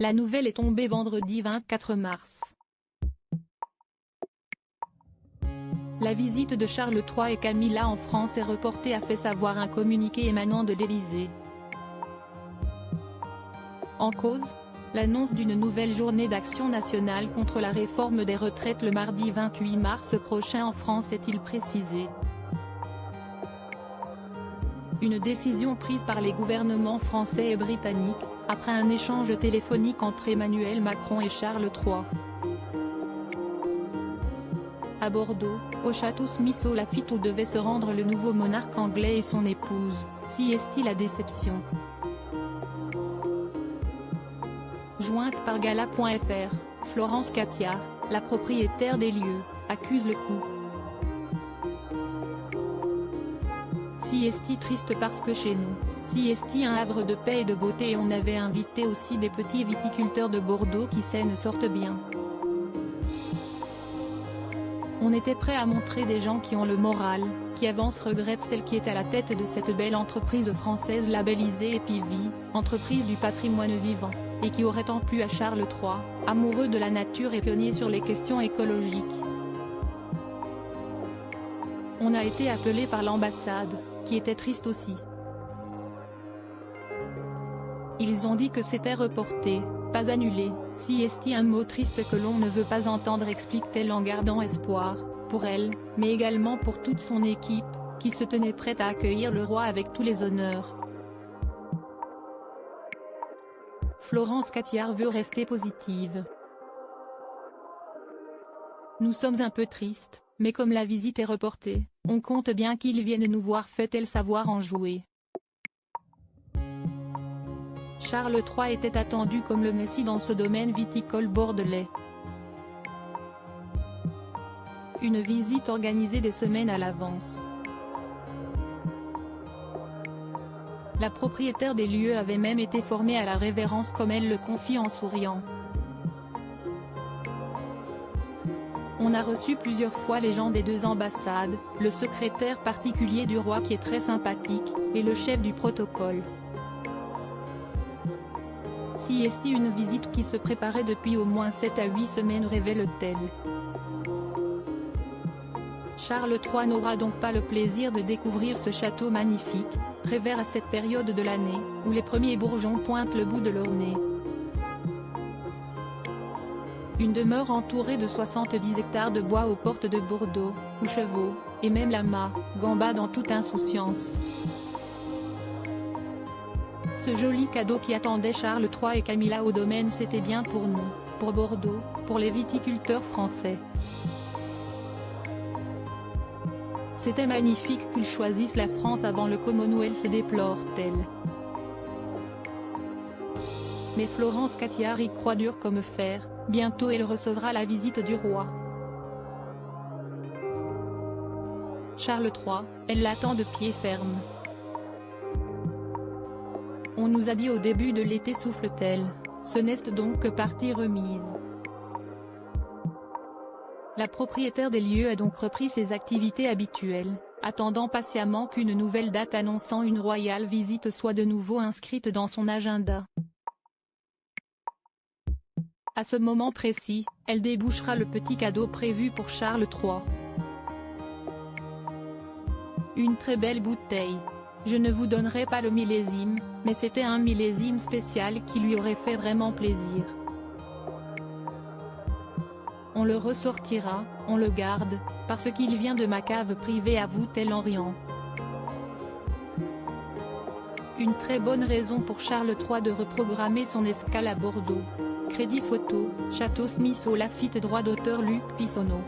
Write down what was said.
La nouvelle est tombée vendredi 24 mars. La visite de Charles III et Camilla en France est reportée, a fait savoir un communiqué émanant de l'Élysée. En cause, l'annonce d'une nouvelle journée d'action nationale contre la réforme des retraites le mardi 28 mars prochain en France, est-il précisé. Une décision prise par les gouvernements français et britannique, après un échange téléphonique entre Emmanuel Macron et Charles III. À Bordeaux, au château Smith-au-Lafitte où devait se rendre le nouveau monarque anglais et son épouse, si est-il la déception. Jointe par Gala.fr, Florence Catiard, la propriétaire des lieux, accuse le coup. Si est triste parce que chez nous, si est un havre de paix et de beauté, et on avait invité aussi des petits viticulteurs de Bordeaux qui ne sortent bien. On était prêt à montrer des gens qui ont le moral, qui avancent, regrette celle qui est à la tête de cette belle entreprise française labellisée Epivie, entreprise du patrimoine vivant, et qui aurait tant plu à Charles III, amoureux de la nature et pionnier sur les questions écologiques. On a été appelé par l'ambassade, qui était triste aussi. Ils ont dit que c'était reporté, pas annulé. Si est un mot triste que l'on ne veut pas entendre, explique-t-elle en gardant espoir, pour elle, mais également pour toute son équipe, qui se tenait prête à accueillir le roi avec tous les honneurs. Florence Catiard veut rester positive. Nous sommes un peu tristes, mais comme la visite est reportée, on compte bien qu'ils viennent nous voir, fait-elle savoir enjouée. Charles III était attendu comme le messie dans ce domaine viticole bordelais. Une visite organisée des semaines à l'avance. La propriétaire des lieux avait même été formée à la révérence, comme elle le confie en souriant. On a reçu plusieurs fois les gens des deux ambassades, le secrétaire particulier du roi qui est très sympathique, et le chef du protocole. Si est une visite qui se préparait depuis au moins 7 à 8 semaines, révèle-t-elle. Charles III n'aura donc pas le plaisir de découvrir ce château magnifique, très vert à cette période de l'année, où les premiers bourgeons pointent le bout de leur nez. Une demeure entourée de 70 hectares de bois aux portes de Bordeaux, où chevaux, et même lamas, gambadent en toute insouciance. Ce joli cadeau qui attendait Charles III et Camilla au domaine, c'était bien pour nous, pour Bordeaux, pour les viticulteurs français. C'était magnifique qu'ils choisissent la France avant le Commonwealth, se déplore-t-elle. Mais Florence Catiard y croit dur comme fer, bientôt elle recevra la visite du roi. Charles III, elle l'attend de pied ferme. On nous a dit au début de l'été, souffle-t-elle, ce n'est donc que partie remise. La propriétaire des lieux a donc repris ses activités habituelles, attendant patiemment qu'une nouvelle date annonçant une royale visite soit de nouveau inscrite dans son agenda. À ce moment précis, elle débouchera le petit cadeau prévu pour Charles III. Une très belle bouteille. Je ne vous donnerai pas le millésime, mais c'était un millésime spécial qui lui aurait fait vraiment plaisir. On le ressortira, on le garde, parce qu'il vient de ma cave privée, avoue-t-elle en riant. Une très bonne raison pour Charles III de reprogrammer son escale à Bordeaux. Crédit photo, Château Smith-au-Lafitte, droit d'auteur Luc Pissonneau.